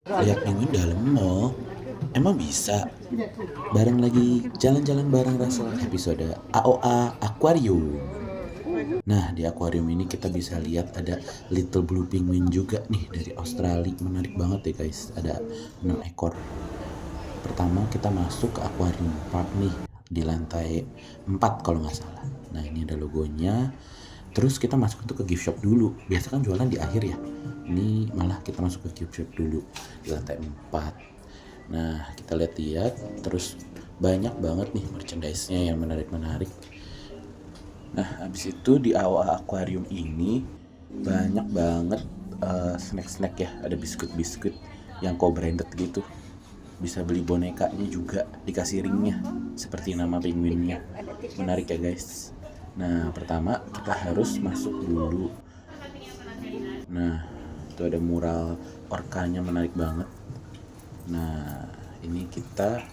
Lihat penguin dalam mall, emang bisa? Bareng lagi jalan-jalan bareng Russell episode AOA Aquarium. Nah, di akuarium ini kita bisa lihat ada little blue penguin juga nih dari Australia. Menarik banget ya guys, ada 6 ekor. Pertama kita masuk ke aquarium park nih, di lantai 4 kalau nggak salah. Nah, ini ada logonya. Terus kita masuk untuk ke gift shop dulu. Biasa kan jualan di akhir ya. Ini malah kita masuk ke gift shop dulu di lantai 4. Nah, kita lihat-lihat, terus banyak banget nih merchandise-nya yang menarik-menarik. Nah, habis itu di awal akuarium ini banyak banget snack-snack ya. Ada biskuit-biskuit yang co-branded gitu. Bisa beli bonekanya juga, dikasih ringnya seperti nama penguinnya. Menarik ya guys. Nah, pertama kita harus masuk dulu. Nah, itu ada mural orkanya, menarik banget. Nah, ini kita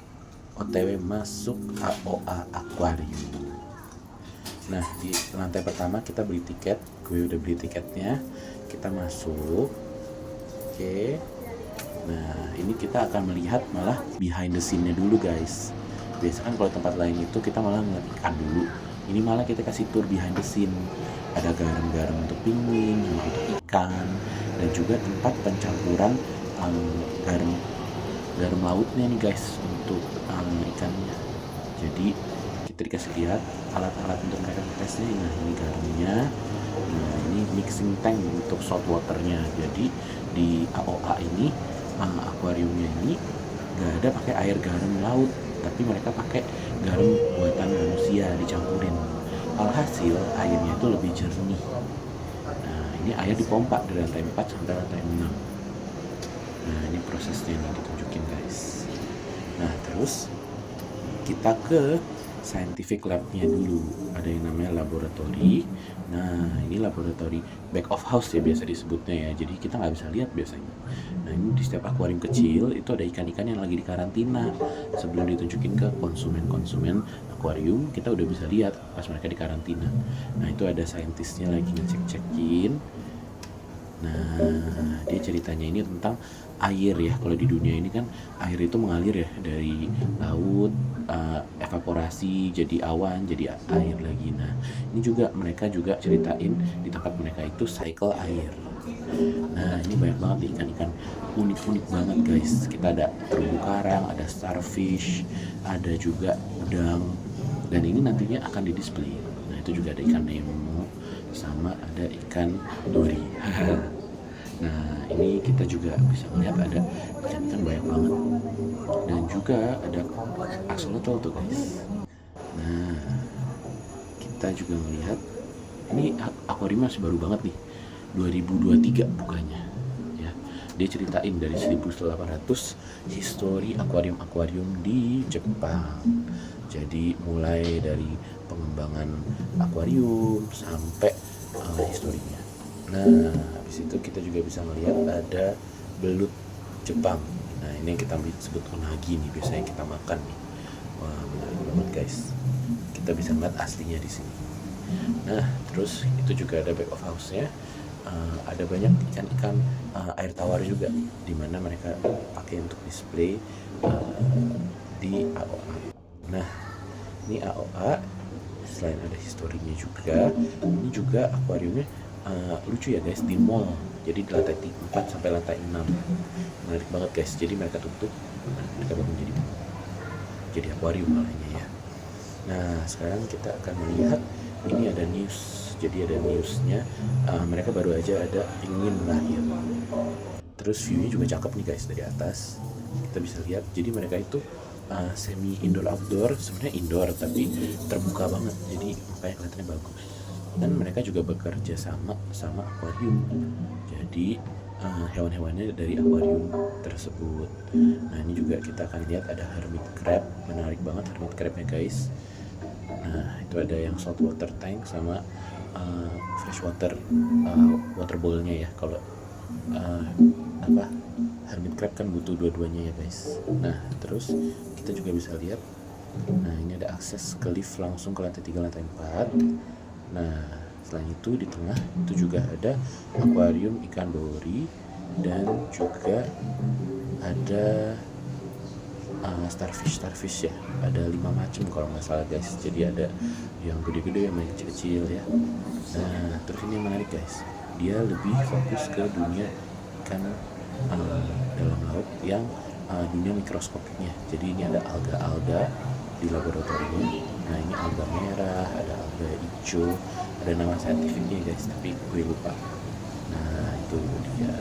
OTW masuk AOA Aquarium. Nah, di lantai pertama kita beli tiket. Gue udah beli tiketnya. Kita masuk. Oke. Nah, ini kita akan melihat malah behind the scene-nya dulu guys. Biasa kan kalau tempat lain itu kita malah ngeliat ikan dulu. Ini malah kita kasih tour behind the scene. Ada garam-garam untuk penguin, untuk ikan, dan juga tempat pencampuran garam lautnya nih guys untuk ikannya. Jadi kita dikasih lihat alat-alat untuk mereka tesnya. Nah, ini garamnya. Nah, ini mixing tank untuk salt waternya. Jadi di AOA ini akuariumnya ini nggak ada pakai air garam laut, tapi mereka pakai garam buatan manusia dicampurin. Alhasil airnya itu lebih jernih. Nah, ini air dipompa dari lantai 4 sampai lantai 6. Nah, ini prosesnya nih ditunjukin guys. Nah, terus kita ke scientific lab-nya dulu. Ada yang namanya laboratory. Nah, ini laboratory back of house ya biasa disebutnya ya. Jadi kita nggak bisa lihat biasanya. Nah, ini di setiap akuarium kecil itu ada ikan-ikan yang lagi dikarantina. Sebelum ditunjukin ke konsumen-konsumen akuarium, kita udah bisa lihat pas mereka dikarantina. Nah, itu ada saintisnya lagi ngecek-cekin. Nah, dia ceritanya ini tentang air ya. Kalau di dunia ini kan air itu mengalir ya dari laut, evaporasi jadi awan, jadi air lagi. Nah, ini juga mereka juga ceritain di tempat mereka itu cycle air. Nah, ini banyak banget ikan-ikan unik-unik banget guys. Kita ada terumbu karang, ada starfish, ada juga udang, dan ini nantinya akan didisplay. Nah, itu juga ada ikan Nemo, sama ada ikan dori. Nah, ini kita juga bisa melihat ada ikan-ikan banyak banget, dan juga ada axolotl tuh guys. Nah, kita juga melihat ini akuarium masih baru banget nih, 2023 bukanya ya. Dia ceritain dari 1800 histori akuarium-akuarium di Jepang. Jadi mulai dari pengembangan akuarium sampai historinya. Nah, habis itu kita juga bisa melihat ada belut Jepang. Nah, ini yang kita sebut unagi nih, biasanya kita makan nih. Wah, menarik banget guys. Kita bisa melihat aslinya di sini. Nah, terus itu juga ada back of house-nya. Ada banyak ikan-ikan air tawar juga, di mana mereka pakai untuk display di AOA. Nah, ini AOA selain ada historinya juga, ini juga akuariumnya lucu ya guys, di mall. Jadi di lantai 4 sampai lantai 6. Menarik banget guys. Jadi mereka tutup, mereka bangun jadi akuarium malahnya ya. Nah, sekarang kita akan melihat ini ada news. Jadi ada newsnya, mereka baru aja ada penguin lahir. Terus view-nya juga cakep nih guys dari atas. Kita bisa lihat. Jadi mereka itu semi indoor outdoor, sebenarnya indoor tapi terbuka banget. Jadi makanya kelihatannya bagus. Dan mereka juga bekerja sama akuarium. Jadi hewan-hewannya dari akuarium tersebut. Nah, ini juga kita akan lihat ada hermit crab. Menarik banget hermit crabnya guys. Nah, itu ada yang salt water tank sama fresh water water bowl-nya ya. Kalau hermit crab kan butuh dua-duanya ya guys. Nah, terus kita juga bisa lihat. Nah, ini ada akses ke lift langsung ke lantai 3, lantai 4. Nah, selain itu di tengah itu juga ada akuarium ikan dori dan juga ada starfish ya, ada 5 macam kalau nggak salah guys. Jadi ada yang gede-gede, yang kecil-kecil ya. Nah terus ini yang menarik guys, dia lebih fokus ke dunia ikan dalam laut yang dunia mikroskopiknya. Jadi ini ada alga-alga di laboratorium. Nah ini alga merah, ada alga hijau, ada nama saintifiknya guys tapi gue lupa. Nah itu dia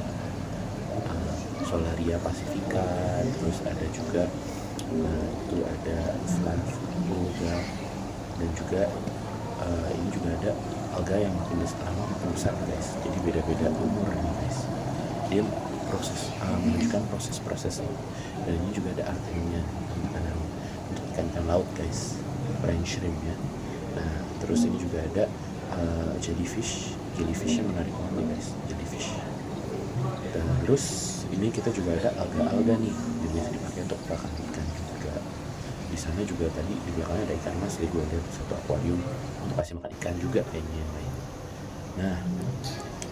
Solaria pacifica, terus ada juga itu ada Flaviola, dan juga ini juga ada alga yang makin lama makin besar guys. Jadi beda-beda umur nih guys. Dia menunjukkan proses-prosesnya. Dan ini juga ada artinya untuk ikan-ikan laut guys, brine shrimp ya. Nah terus ini juga ada jellyfish yang menarik banget nih guys, jellyfish. Dan terus ini kita juga ada alga-alga nih yang biasa dipakai untuk pakan ikan juga. Di sana juga tadi di belakangnya ada ikan mas, gue lihat satu akuarium untuk kasih makan ikan juga kayaknya yang lain. Nah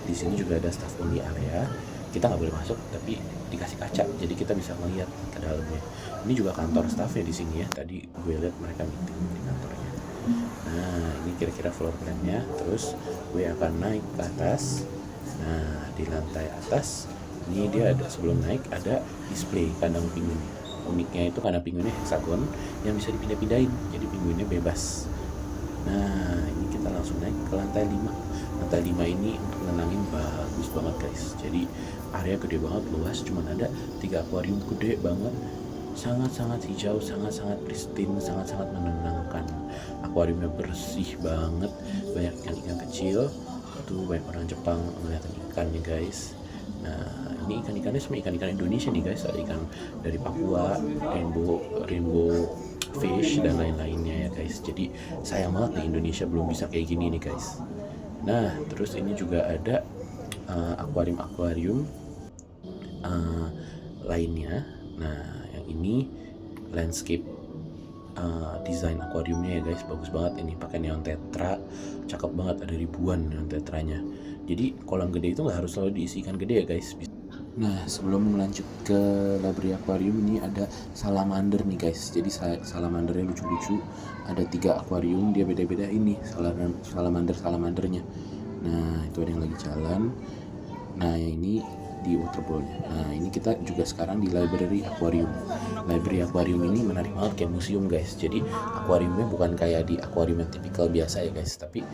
di sini juga ada staff only area, kita nggak boleh masuk tapi dikasih kaca jadi kita bisa melihat ke dalamnya. Ini juga kantor staffnya di sini ya, tadi gue lihat mereka meeting di kantornya. Nah ini kira-kira floor plan-nya. Terus gue akan naik ke atas. Nah di lantai atas ini dia ada, sebelum naik ada display kandang penguin. Uniknya itu kandang penguinnya hexagon yang bisa dipindah-pindahin, jadi penguinnya bebas. Nah ini kita langsung naik ke lantai 5. Lantai 5 ini untuk nenangin bagus banget guys. Jadi area gede banget, luas, cuman ada 3 akuarium gede banget, sangat-sangat hijau, sangat-sangat pristine, sangat-sangat menenangkan. Akuariumnya bersih banget, banyak ikan-ikan kecil. Tuh banyak orang Jepang ngeliatin ikannya guys. Nah ini ikan-ikannya semua ikan-ikan Indonesia nih guys. Ada ikan dari Papua, rainbow fish dan lain-lainnya ya guys. Jadi sayang banget nih Indonesia belum bisa kayak gini nih guys. Nah terus ini juga ada akuarium lainnya. Nah yang ini landscape desain akuariumnya ya guys, bagus banget. Ini pakai neon tetra, cakep banget, ada ribuan neon tetranya. Jadi kolam gede itu nggak harus selalu diisi ikan gede ya guys. Nah sebelum melanjut ke library aquarium ini ada salamander nih guys. Jadi salamandernya lucu-lucu, ada 3 akuarium, dia beda-beda ini salamandernya. Nah itu ada yang lagi jalan. Nah yang ini di waterbowl-nya. Nah ini kita juga sekarang di library aquarium. Library aquarium ini menarik banget, kayak museum guys. Jadi akuariumnya bukan kayak di akuarium yang tipikal biasa ya guys, tapi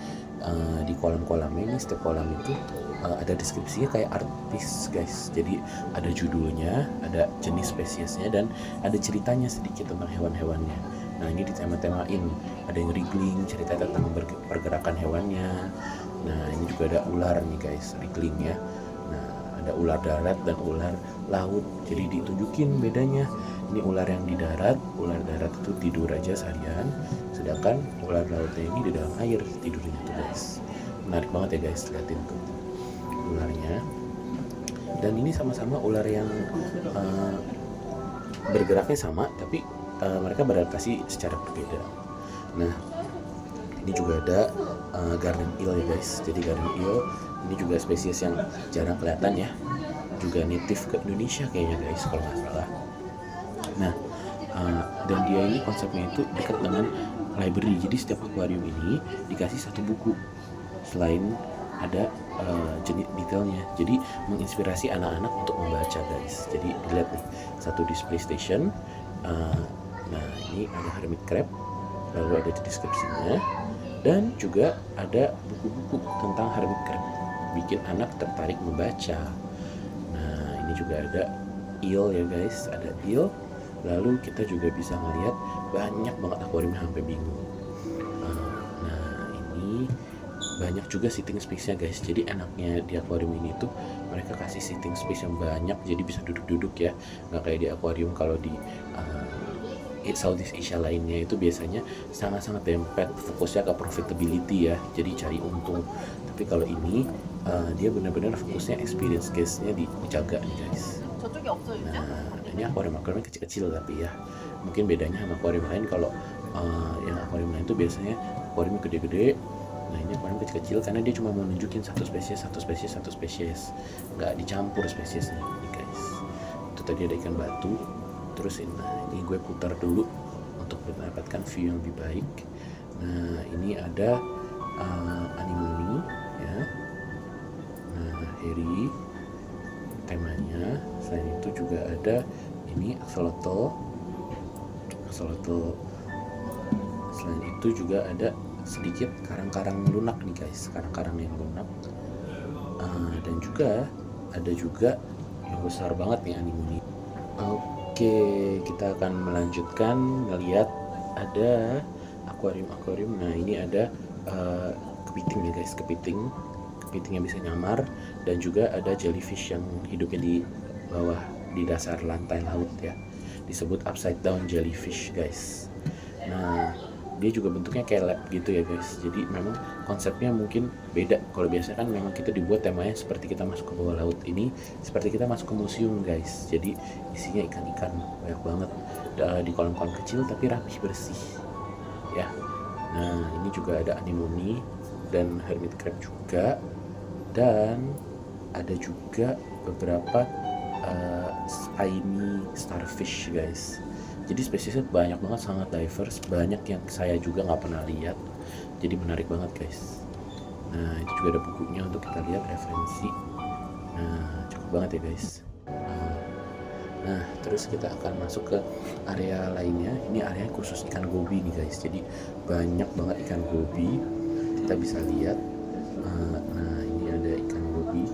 di kolam-kolamnya ini, setiap kolam itu ada deskripsinya kayak artis guys. Jadi ada judulnya, ada jenis spesiesnya, dan ada ceritanya sedikit tentang hewan-hewannya. Nah ini ditema-temain, ada yang wriggling, cerita tentang pergerakan hewannya. Nah ini juga ada ular nih guys, wriggling ya. Nah ada ular darat dan ular laut, jadi ditunjukin bedanya. Ini ular yang di darat, ular darat itu tidur aja seharian, sedangkan ular lautnya ini di dalam air tidurnya tuh guys. Menarik banget ya guys, liatin tuh ularnya. Dan ini sama-sama ular yang bergeraknya sama, tapi mereka beradaptasi secara berbeda. Nah ini juga ada garden eel ya guys. Jadi garden eel ini juga spesies yang jarang kelihatan ya, juga native ke Indonesia kayaknya guys kalau nggak salah. Nah dan dia ini konsepnya itu dekat dengan library. Jadi setiap akuarium ini dikasih 1 buku selain ada jenis detailnya. Jadi menginspirasi anak-anak untuk membaca guys. Jadi dilihat nih, satu display station. Nah ini ada hermit crab, lalu ada deskripsinya, dan juga ada buku-buku tentang hermit crab, bikin anak tertarik membaca. Nah ini juga ada eel ya guys, ada eel. Lalu kita juga bisa ngelihat banyak banget akuarium sampai bingung. Nah ini banyak juga sitting space-nya guys. Jadi enaknya di akuarium ini tuh mereka kasih sitting space yang banyak, jadi bisa duduk-duduk ya. Nggak kayak di akuarium kalau di Southeast Asia lainnya itu biasanya sangat-sangat dempet, fokusnya ke profitability ya, jadi cari untung. Tapi kalau ini dia benar-benar fokusnya experience guys-nya dijaga nih guys. Nah ini akuarium-akuariumnya kecil-kecil tapi ya mungkin bedanya sama akuarium lain. Kalau yang akuarium lain itu biasanya akuariumnya gede-gede. Nah ini akuarium kecil-kecil karena dia cuma mau nunjukin satu spesies, nggak dicampur spesiesnya nih guys. Itu tadi ada ikan batu. Terus ini gue putar dulu untuk mendapatkan view yang lebih baik. Nah ini ada anemone ya. Nah heri temanya. Selain itu juga ada ini axolotl. Selain itu juga ada sedikit karang-karang lunak nih guys, karang-karang yang lunak. Dan juga ada yang besar banget nih anemone. Oke, kita akan melanjutkan melihat ada akuarium. Nah ini ada kepiting ya guys, kepiting yang bisa nyamar, dan juga ada jellyfish yang hidupnya di bawah di dasar lantai laut ya, disebut upside down jellyfish guys. Nah dia juga bentuknya kayak lab gitu ya guys, jadi memang konsepnya mungkin beda. Kalau biasanya kan memang kita dibuat temanya seperti kita masuk ke bawah laut, ini seperti kita masuk ke museum guys. Jadi isinya ikan-ikan banyak banget di kolam-kolam kecil tapi rapih bersih ya. Nah ini juga ada anemone dan hermit crab juga, dan ada juga beberapa spiny starfish guys. Jadi spesiesnya banyak banget, sangat diverse, banyak yang saya juga nggak pernah lihat, jadi menarik banget guys. Nah itu juga ada bukunya untuk kita lihat referensi. Nah cukup banget ya guys. Nah terus kita akan masuk ke area lainnya. Ini area khusus ikan gobi nih guys, jadi banyak banget ikan gobi kita bisa lihat. Nah ini ada ikan gobi.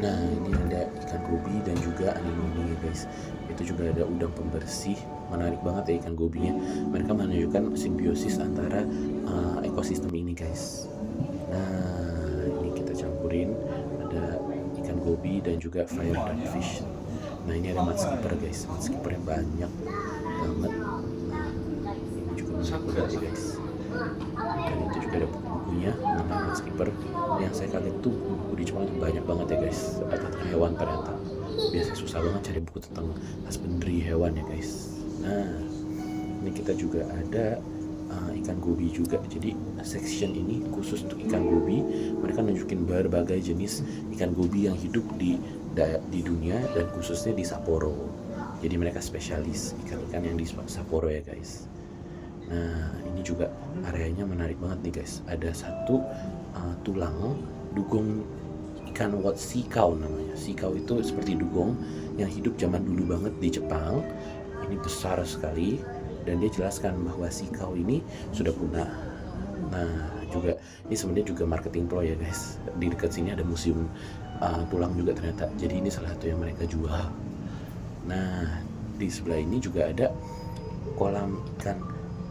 Nah ini ada ikan gobi dan juga anemone ya guys. Itu juga ada udang pembersih, menarik banget ya ikan gobinya. Mereka menunjukkan simbiosis antara ekosistem ini guys. Nah ini kita campurin, ada ikan gobi dan juga fire dartfish. Nah ini ada mudskipper guys, mudskipper yang banyak banget. Nah ini juga menarik banget ya guys. Dan itu juga ada bukunya tentang mudskipper. Yang saya kaget tuh buku di Jepang itu banyak banget ya guys, tentang hewan ternyata. Biasanya susah banget cari buku tentang husbandry hewan ya guys. Nah ini kita juga ada ikan gobi juga. Jadi section ini khusus untuk ikan gobi. Mereka nunjukin berbagai jenis ikan gobi yang hidup di dunia, dan khususnya di Sapporo. Jadi mereka spesialis ikan-ikan yang di Sapporo ya guys. Nah ini juga areanya menarik banget nih guys. Ada satu tulang dugong ikan sea cow namanya. Sea cow itu seperti dugong yang hidup zaman dulu banget di Jepang. Ini besar sekali, dan dia jelaskan bahwa sea cow ini sudah punah. Nah juga ini sebenarnya juga marketing pro ya guys. Di dekat sini ada museum tulang juga ternyata. Jadi ini salah satu yang mereka jual. Nah di sebelah ini juga ada kolam ikan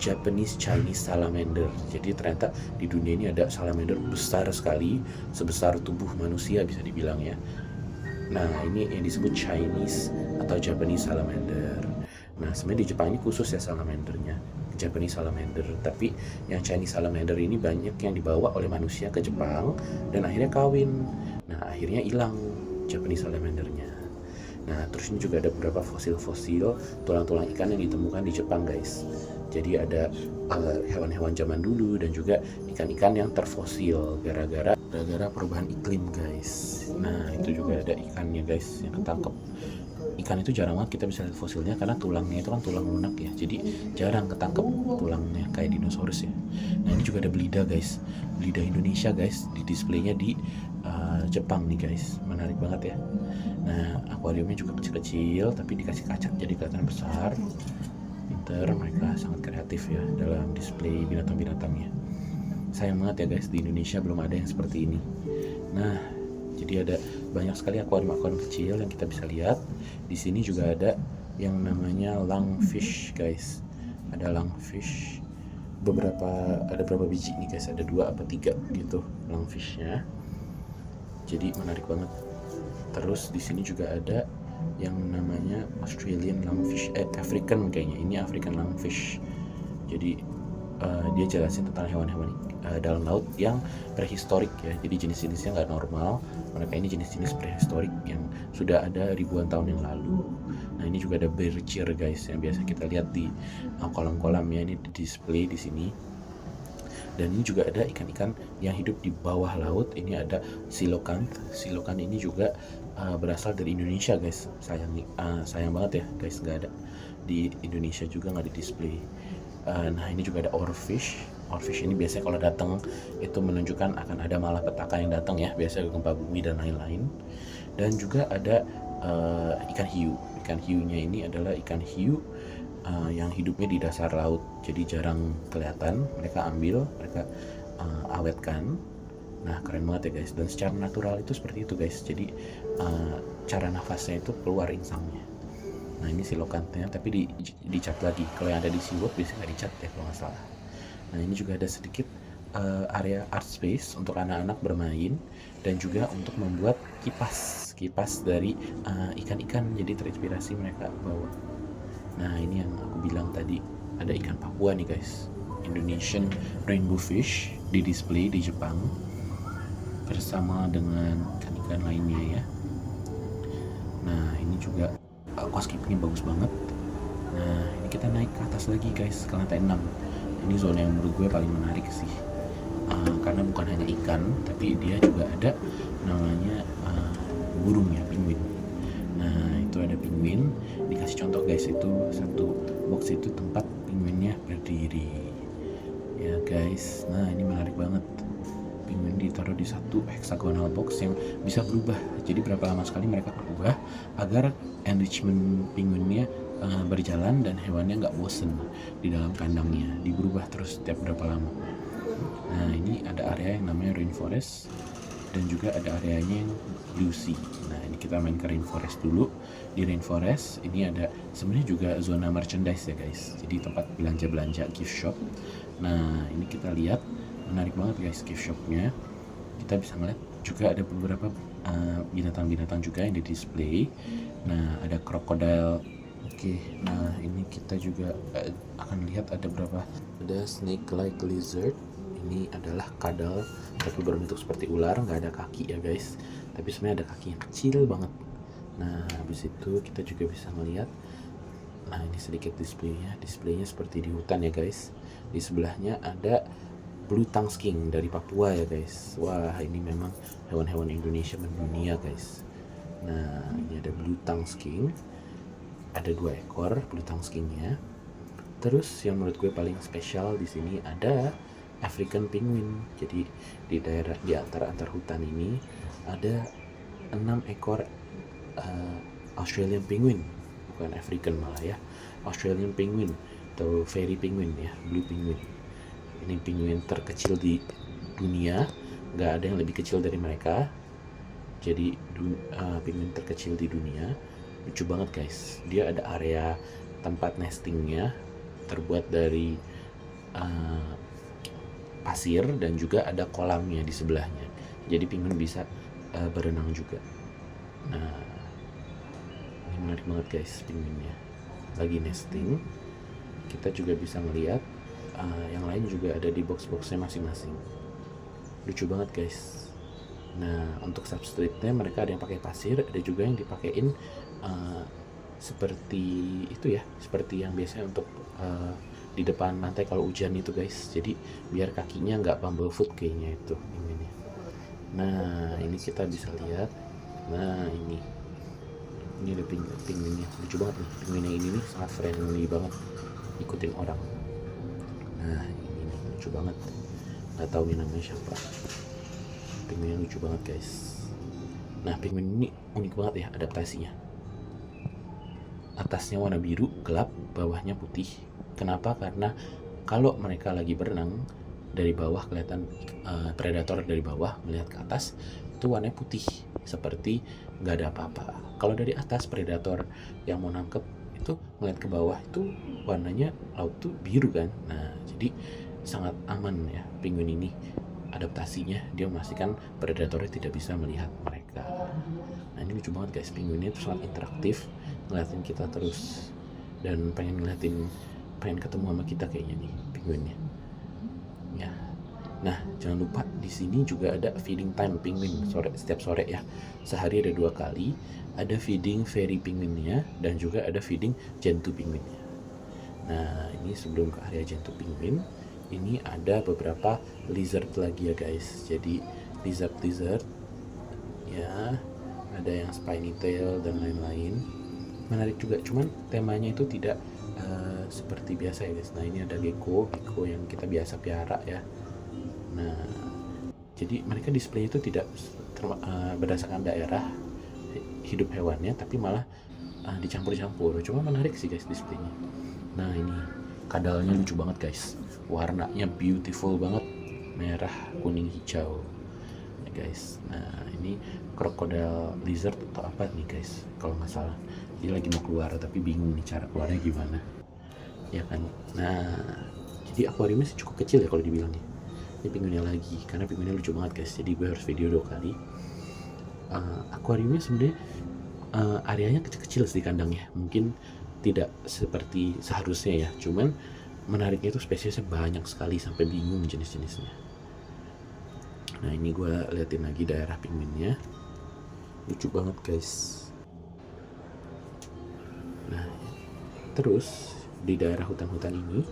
Japanese Chinese salamander. Jadi ternyata di dunia ini ada salamander besar sekali, sebesar tubuh manusia bisa dibilang ya. Nah ini yang disebut Chinese atau Japanese salamander. Nah sebenarnya di Jepang ini khusus ya salamandernya, Japanese salamander. Tapi yang Chinese salamander ini banyak yang dibawa oleh manusia ke Jepang dan akhirnya kawin. Nah akhirnya hilang Japanese salamandernya. Nah terus ini juga ada beberapa fosil-fosil tulang-tulang ikan yang ditemukan di Jepang guys. Jadi ada hewan-hewan zaman dulu dan juga ikan-ikan yang terfosil gara-gara perubahan iklim guys. Nah itu juga ada ikannya guys yang ketangkep. Ikan itu jarang banget kita bisa lihat fosilnya karena tulangnya itu kan tulang lunak ya, jadi jarang ketangkep tulangnya kayak dinosaurus ya. Nah ini juga ada belida guys, belida Indonesia guys, di displaynya di Jepang nih guys, menarik banget ya. Nah akuariumnya juga kecil-kecil tapi dikasih kaca jadi kelihatan besar. Pinter, mereka sangat kreatif ya dalam display binatang-binatangnya. Sayang banget ya guys, di Indonesia belum ada yang seperti ini. Nah jadi ada banyak sekali akuarium-akuarium kecil yang kita bisa lihat. Di sini juga ada yang namanya lungfish guys. Ada lungfish. Ada berapa biji nih guys? Ada 2 atau 3 gitu lungfishnya. Jadi menarik banget. Terus di sini juga ada yang namanya Australian lungfish, African kayaknya. Ini African lungfish. Jadi dia jelasin tentang hewan-hewan dalam laut yang prehistorik ya. Jadi jenis-jenisnya nggak normal. Mereka ini jenis-jenis prehistorik yang sudah ada ribuan tahun yang lalu. Nah ini juga ada bercir guys yang biasa kita lihat di kolam-kolamnya, ini di display di sini. Dan ini juga ada ikan-ikan yang hidup di bawah laut. Ini ada coelacanth. Coelacanth ini juga berasal dari Indonesia guys. Sayang banget ya guys, nggak ada di Indonesia juga, nggak di display. Nah ini juga ada oarfish. Oarfish ini biasanya kalau datang itu menunjukkan akan ada malapetaka yang datang ya, biasanya gempa bumi dan lain-lain. Dan juga ada ikan hiu. Ikan hiunya ini adalah ikan hiu yang hidupnya di dasar laut, jadi jarang kelihatan. Mereka ambil, mereka awetkan. Nah keren banget ya guys, dan secara natural itu seperti itu guys. Jadi cara nafasnya itu keluar insangnya. Nah ini silokantnya, tapi dicat lagi. Kalau yang ada di SeaWorld biasanya nggak dicat ya kalau nggak salah. Nah ini juga ada sedikit area art space untuk anak-anak bermain, dan juga untuk membuat kipas dari ikan-ikan, jadi terinspirasi mereka bawa. Nah ini yang aku bilang tadi, ada ikan Papua nih guys, Indonesian rainbow fish, di display di Jepang bersama dengan ikan-ikan lainnya ya. Nah ini juga aquascape-nya bagus banget. Nah ini kita naik ke atas lagi guys, ke lantai 6. Ini zona yang menurut gue paling menarik sih, karena bukan hanya ikan, tapi dia juga ada namanya burung ya, penguin. Nah itu ada penguin, dikasih contoh guys, itu satu box itu tempat penguinnya berdiri ya guys. Nah ini menarik banget, penguin ditaruh di satu hexagonal box yang bisa berubah, jadi berapa lama sekali mereka berubah agar enrichment penguinnya berjalan dan hewannya nggak bosen di dalam kandangnya, diberubah terus setiap berapa lama. Nah ini ada area yang namanya rainforest, dan juga ada areanya yang blue sea. Nah ini kita main ke rainforest dulu. Di rainforest ini ada sebenarnya juga zona merchandise ya guys, jadi tempat belanja gift shop. Nah ini kita lihat, menarik banget guys gift shopnya. Kita bisa ngeliat juga ada beberapa binatang-binatang juga yang di display. Nah ada krokodil. Oke, nah ini kita juga akan lihat ada berapa, ada snake like lizard. Ini adalah kadal tapi berbentuk seperti ular, nggak ada kaki ya guys, tapi sebenarnya ada kaki yang kecil banget. Nah habis itu kita juga bisa melihat, nah ini sedikit displaynya seperti di hutan ya guys. Di sebelahnya ada blue tongue skink dari Papua ya guys. Wah ini memang hewan-hewan Indonesia mendunia guys. Nah ini ada blue tongue skink, ada 2 ekor blue tongue skinknya. Terus yang menurut gue paling spesial di sini ada African penguin. Jadi di daerah di antara hutan ini ada 6 ekor Australian penguin, bukan African malah ya, Australian penguin atau fairy penguin ya, blue penguin. Ini penguin terkecil di dunia, nggak ada yang lebih kecil dari mereka. Jadi penguin terkecil di dunia. Lucu banget guys, dia ada area tempat nestingnya terbuat dari pasir, dan juga ada kolamnya di sebelahnya, jadi penguin bisa berenang juga. Nah ini menarik banget guys, penguinnya lagi nesting. Kita juga bisa melihat yang lain juga ada di box-boxnya masing-masing. Lucu banget guys. Nah untuk substrate-nya mereka ada yang pakai pasir, ada juga yang dipakein seperti itu ya, seperti yang biasanya untuk di depan lantai kalau hujan itu guys, jadi biar kakinya nggak bumblefoot kayaknya itu ini. Nah ini kita bisa lihat, nah ini ada penguinnya, lucu banget nih penguin yang ini nih, sangat friendly banget, ikutin orang. Nah ini nih, lucu banget, nggak tahu nih namanya siapa, penguinnya lucu banget guys. Nah penguin ini unik banget ya adaptasinya, atasnya warna biru gelap, bawahnya putih. Kenapa? Karena kalau mereka lagi berenang dari bawah kelihatan predator dari bawah melihat ke atas itu warnanya putih, seperti nggak ada apa-apa. Kalau dari atas predator yang mau nangkep itu melihat ke bawah itu warnanya laut tuh biru kan. Nah jadi sangat aman ya penguin ini adaptasinya, dia memastikan predatornya tidak bisa melihat mereka. Nah ini lucu banget guys, penguinnya itu sangat interaktif, ngeliatin kita terus, dan pengen ketemu sama kita kayaknya nih penguinnya ya. Nah jangan lupa di sini juga ada feeding time penguin setiap sore ya, sehari ada 2 kali, ada feeding fairy penguinnya dan juga ada feeding gentoo penguinnya. Nah ini sebelum ke area gentoo penguin, ini ada beberapa lizard lagi ya guys. Jadi lizard ya, ada yang spiny tail dan lain-lain. Menarik juga, cuman temanya itu tidak seperti biasa ya guys. Nah ini ada gecko yang kita biasa piara ya. Nah jadi mereka display itu tidak berdasarkan daerah hidup hewannya, tapi malah dicampur-campur. Cuma menarik sih guys displaynya. Nah ini kadalnya lucu banget guys, warnanya beautiful banget, merah kuning hijau ya guys. Nah ini crocodile lizard atau apa nih guys kalau nggak salah. Dia lagi mau keluar tapi bingung nih cara keluarnya gimana ya kan. Nah jadi akuariumnya sih cukup kecil ya kalau dibilang ya. Ini pinguinnya lagi, karena pinguinnya lucu banget guys, jadi gue harus video 2 kali. Akuariumnya sebenarnya areanya kecil-kecil sih kandangnya, mungkin tidak seperti seharusnya ya, cuman menariknya itu spesiesnya banyak sekali sampai bingung jenis-jenisnya. Nah ini gue liatin lagi daerah pinguinnya, lucu banget guys. Nah terus di daerah hutan-hutan ini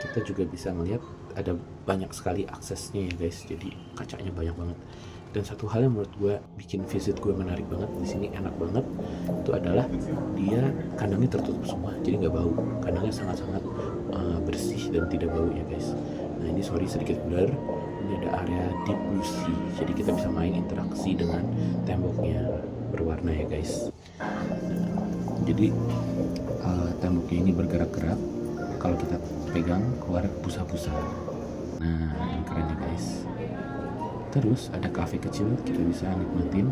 kita juga bisa melihat ada banyak sekali aksesnya ya guys, jadi kacanya banyak banget. Dan satu hal yang menurut gue bikin visit gue menarik banget di sini, enak banget, itu adalah dia kandangnya tertutup semua, jadi nggak bau. Kandangnya sangat-sangat bersih dan tidak bau ya guys. Nah ini sorry sedikit blur, ini ada area deep blue sea, jadi kita bisa main interaksi dengan temboknya berwarna ya guys. Nah, jadi temboknya ini bergerak-gerak, kalau kita pegang keluar busa-busa. Nah ini keren ya guys. Terus ada cafe kecil, kita bisa nikmatin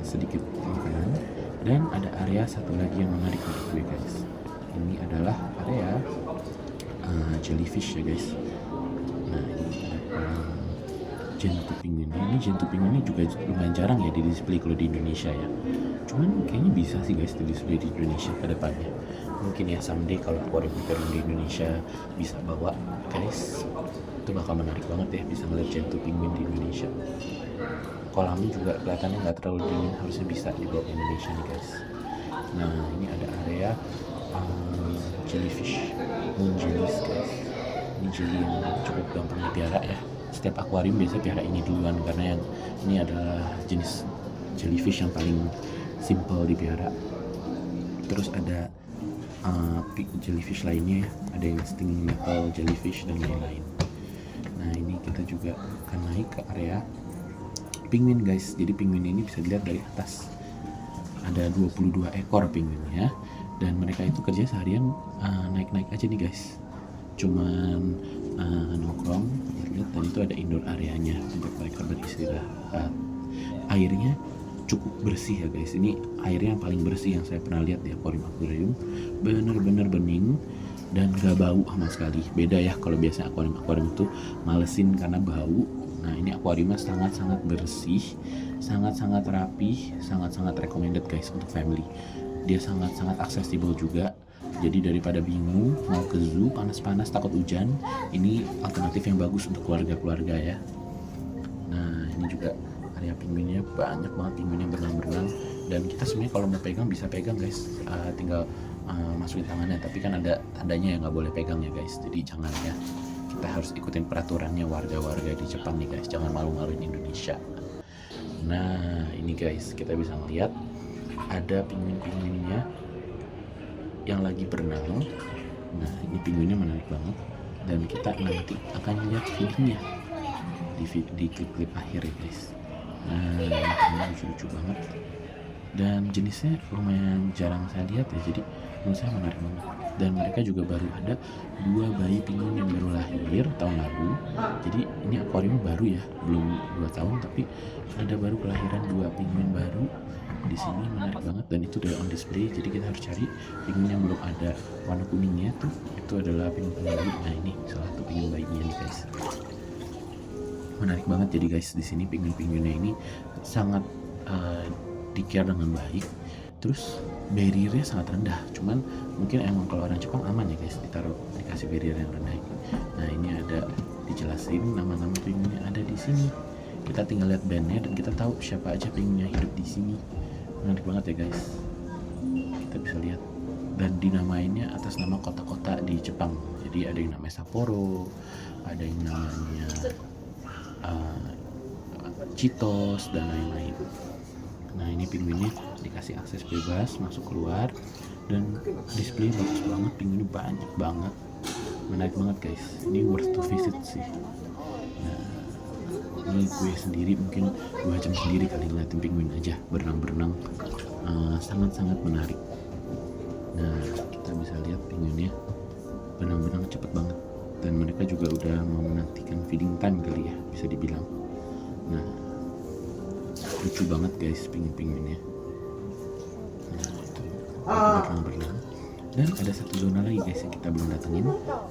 sedikit makanan. Dan ada area satu lagi yang menarik untuk gue guys. Ini adalah area jellyfish ya guys. Nah ini ada Gentoo penguin. Ini Gentoo penguin ini juga lumayan jarang ya di display kalau di Indonesia ya. Cuman kayaknya bisa sih guys di display di Indonesia ke depannya. Mungkin ya someday kalau aquarium di Indonesia bisa bawa guys, itu bakal menarik banget ya, bisa melihat Gentoo penguin di Indonesia. Kolamnya juga kelihatannya nggak terlalu dingin, harusnya bisa dibawa ke Indonesia nih guys. Nah ini ada area jellyfish, moon jellies guys. Ini jelly yang cukup gampang dipelihara ya. Setiap akuarium biasa pelihara ini duluan, karena yang ini adalah jenis jellyfish yang paling simple dipelihara. Terus ada jellyfish lainnya, ada yang stinging metal jellyfish dan lain-lain. Nah ini kita juga akan naik ke area penguin guys. Jadi penguin ini bisa dilihat dari atas, ada 22 ekor penguinnya, dan mereka itu kerja seharian naik-naik aja nih guys, cuman nongkrong lihat. Dan itu ada indoor areanya untuk mereka beristirahat. Airnya cukup bersih ya guys, ini airnya yang paling bersih yang saya pernah lihat di akuarium, bener-bener bening dan gak bau sama sekali. Beda ya kalau biasanya akuarium itu malesin karena bau. Nah ini akuariumnya sangat-sangat bersih, sangat-sangat rapih, sangat-sangat recommended guys untuk family. Dia sangat-sangat accessible juga, jadi daripada bingung mau ke zoo panas-panas takut hujan, ini alternatif yang bagus untuk keluarga-keluarga ya. Nah ini juga area pinguinnya, banyak banget pinguin yang berenang-berenang, dan kita sebenarnya kalau mau pegang bisa pegang guys, tinggal masukin tangannya, tapi kan ada tandanya yang nggak boleh pegang ya guys, jadi jangan ya. Kita harus ikutin peraturannya warga-warga di Jepang nih guys, jangan malu-maluin Indonesia. Nah ini guys, kita bisa melihat ada pinguin-pinguinnya yang lagi berenang. Nah ini pinguinnya menarik banget, dan kita nanti akan lihat videonya di klip-klip akhir ya guys. Nah ini lucu-lucu banget, dan jenisnya lumayan jarang saya lihat ya, jadi menurut saya menarik banget. Dan mereka juga baru ada 2 bayi penguin yang baru lahir tahun lalu, jadi ini akuarium baru ya, belum 2 tahun, tapi ada baru kelahiran 2 penguin baru di sini. Menarik banget, dan itu udah on display, jadi kita harus cari penguin yang belum ada warna kuningnya tuh, itu adalah penguin bayi. Nah ini salah satu penguin bayinya nih guys, menarik banget. Jadi guys di sini penguin-penguinnya ini sangat di-care dengan baik, terus barriernya sangat rendah. Cuman mungkin emang kalau orang Jepang aman ya guys, dikasih barrier yang rendah ini. Nah ini ada dijelasin nama-nama penguin yang ada di sini, kita tinggal lihat bandnya dan kita tahu siapa aja penguin yang hidup di sini. Menarik banget ya guys, kita bisa lihat, dan dinamainnya atas nama kota-kota di Jepang. Jadi ada yang namanya Sapporo, ada yang namanya Chitos dan lain-lain. Nah ini pinguinnya dikasih akses bebas masuk keluar, dan display bagus banget, pinguinnya banyak banget, menarik banget guys. Ini worth to visit sih. Nah ini gue sendiri mungkin 2 jam sendiri kali ngeliatin pinguin aja berenang-berenang, sangat-sangat menarik. Nah kita bisa lihat pinguinnya berenang-berenang cepet banget, dan mereka juga udah mau menantikan feeding time kali ya, bisa dibilang. Nah lucu banget guys pinguin-pinguinnya. Nah itu berenang-berenang, dan ada satu zona lagi guys yang kita belum datengin,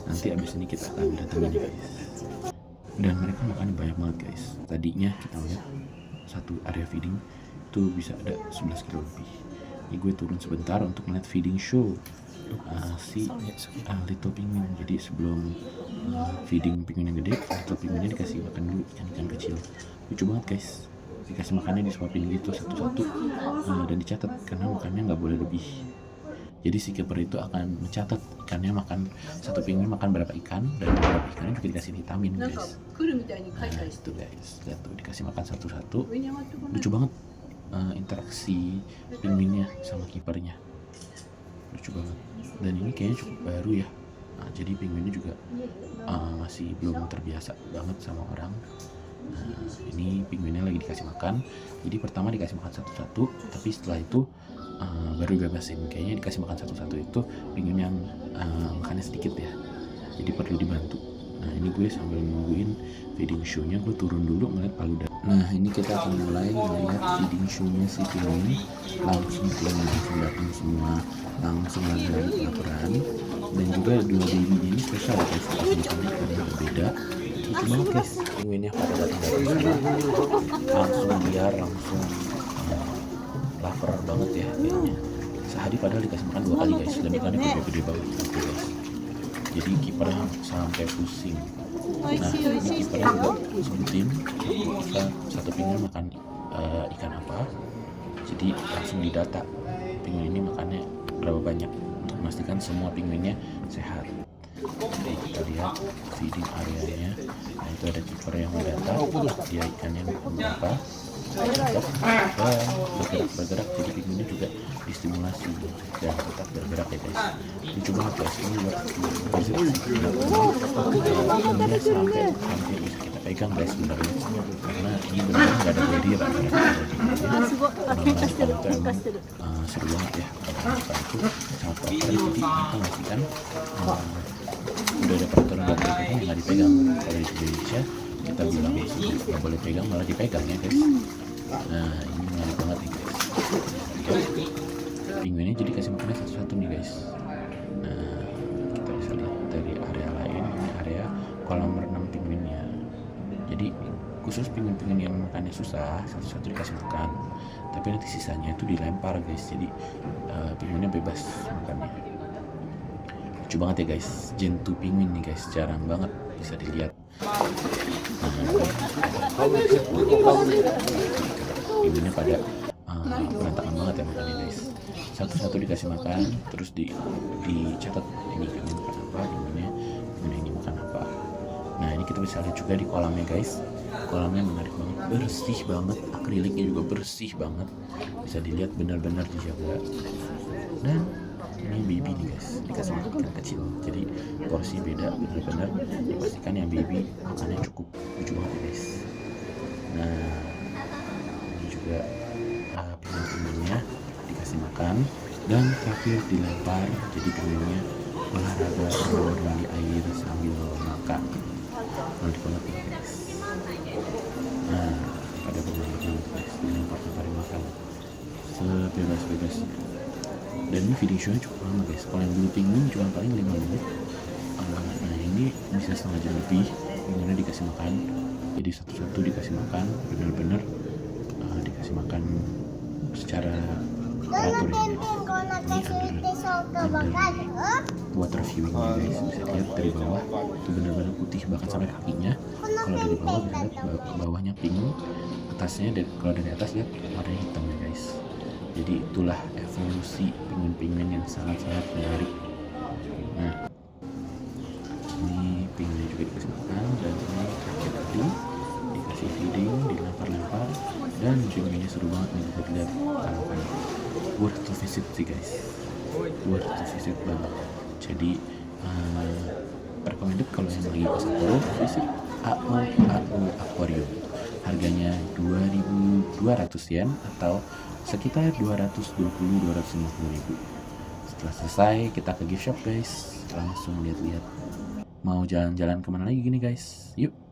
nanti abis ini kita akan datengin ya guys. Dan mereka makan banyak banget guys. Tadinya kita lihat satu area feeding itu bisa ada 11 kilo lebih. Ini gue turun sebentar untuk melihat feeding show si little penguin. Jadi sebelum feeding penguin yang gede, little penguinnya dikasih makan dulu ikan-ikan kecil. Lucu banget guys, dikasih makannya disuapin gitu satu-satu, dan dicatat karena makannya nggak boleh lebih. Jadi si keeper itu akan mencatat ikannya makan, satu penguin makan berapa ikan, dan beberapa ikannya juga dikasih vitamin guys. Nah itu guys, lihat tuh dikasih makan satu-satu. Lucu banget interaksi penguinnya sama kipernya, lucu banget. Dan ini kayaknya cukup baru ya. Nah, jadi penguinnya juga masih belum terbiasa banget sama orang. Nah, ini penguinnya lagi dikasih makan. Jadi pertama dikasih makan satu-satu, tapi setelah itu baru bebasin. Kayaknya dikasih makan satu-satu itu penguin yang makannya sedikit ya, jadi perlu dibantu. Nah ini gue sambil nungguin feeding show-nya, gue turun dulu ngeliat paludan. Nah ini kita akan mulai melihat feeding show-nya si penguin. Langsung datang semua, langsung lagi laporan. Dan juga 2 baby ini spesial guys, makannya karena berbeda. Lucu banget guys, penguinnya pada datang dari sana, langsung biar langsung lapar banget ya kayaknya. Sehari padahal dikasih makan 2 kali guys, dan ikannya gede-gede banget gitu guys. Jadi kipernya sampai pusing. Nah kipernya juga sebutin satu penguin makan ikan apa, jadi langsung didata penguin ini makannya berapa banyak untuk memastikan semua penguinnya sehat. Oke, kita lihat feeding areanya. Nah itu ada kiper yang mendata dia ikannya makan berapa, bergerak, jadi penguinnya juga distimulasi dan tetap bergerak ya guys. Lucu banget guys, ini buat penguinnya sampai hampir bisa kita pegang guys sebenarnya, karena ini benar-benar nggak ada barrier antara kita dan itu emang seru banget ya. Karena itu sangat proper, jadi kita memastikan udah ada peraturan nggak boleh pegang, nggak dipegang. Kalau di Indonesia kita bilang nggak boleh pegang, malah dipegang ya guys. Nah ini menarik banget nih guys. Penguinnya jadi kasih makannya satu-satu nih guys. Nah kita bisa lihat dari area lain, ini area kolam renang penguinnya. Jadi khusus penguin-penguin yang makannya susah, satu-satu dikasih makan, tapi nanti sisanya itu dilempar guys. Jadi penguinnya bebas makannya. Lucu banget ya guys, Gentoo penguin nih guys, jarang banget bisa dilihat. Penguinnya pada berantakan banget ya makannya guys. Satu-satu dikasih makan, terus dicatat ini ikannya makan apa, ini makan apa. Nah ini kita bisa lihat juga di kolamnya guys. Kolamnya menarik banget, bersih banget, akriliknya juga bersih banget, bisa dilihat benar-benar dijaga. Dan ini baby nih guys, dikasih makan ikan kecil, jadi porsi beda, benar-benar dipastikan yang baby makannya cukup. Lucu banget ya guys. Nah ini juga penguin-penguinnya dikasih makan, dan terakhir dilempar, jadi penguinnya olahraga berenang di air sambil makan. Menarik banget ya guys. Nah pada berenang guys, dilempar makan sebebas-bebasnya. Dan ini feeding show-nya cukup lama guys. Kalau yang dulu penguin cuma paling 5 menit. Nah ini bisa setengah jam lebih. Penguinnya dikasih makan, jadi satu-satu dikasih makan, benar-benar dikasih makan secara teratur ya. Ini under water viewing guys, bisa lihat dari bawah itu benar-benar putih bahkan sampai kakinya. Kalau dari bawah bisa lihat bawahnya pink, atasnya, dan kalau dari atas lihat warnanya hitam ya guys. Jadi itulah evolusi penguin-penguin yang sangat-sangat menarik. Nah ini penguinnya juga dikasih makan, dan ini terakhir tadi dikasih feeding, dilempar-lempar, dan penguinnya seru banget nih buat lihat tangkapan. Worth to visit sih guys, worth to visit banget. Jadi recommended kalau yang lagi ke Sapporo visit AO Aquarium. Harganya 2.200 yen atau sekitar 250 ribu. Setelah selesai kita ke gift shop guys, langsung lihat-lihat mau jalan-jalan kemana lagi gini guys. Yuk.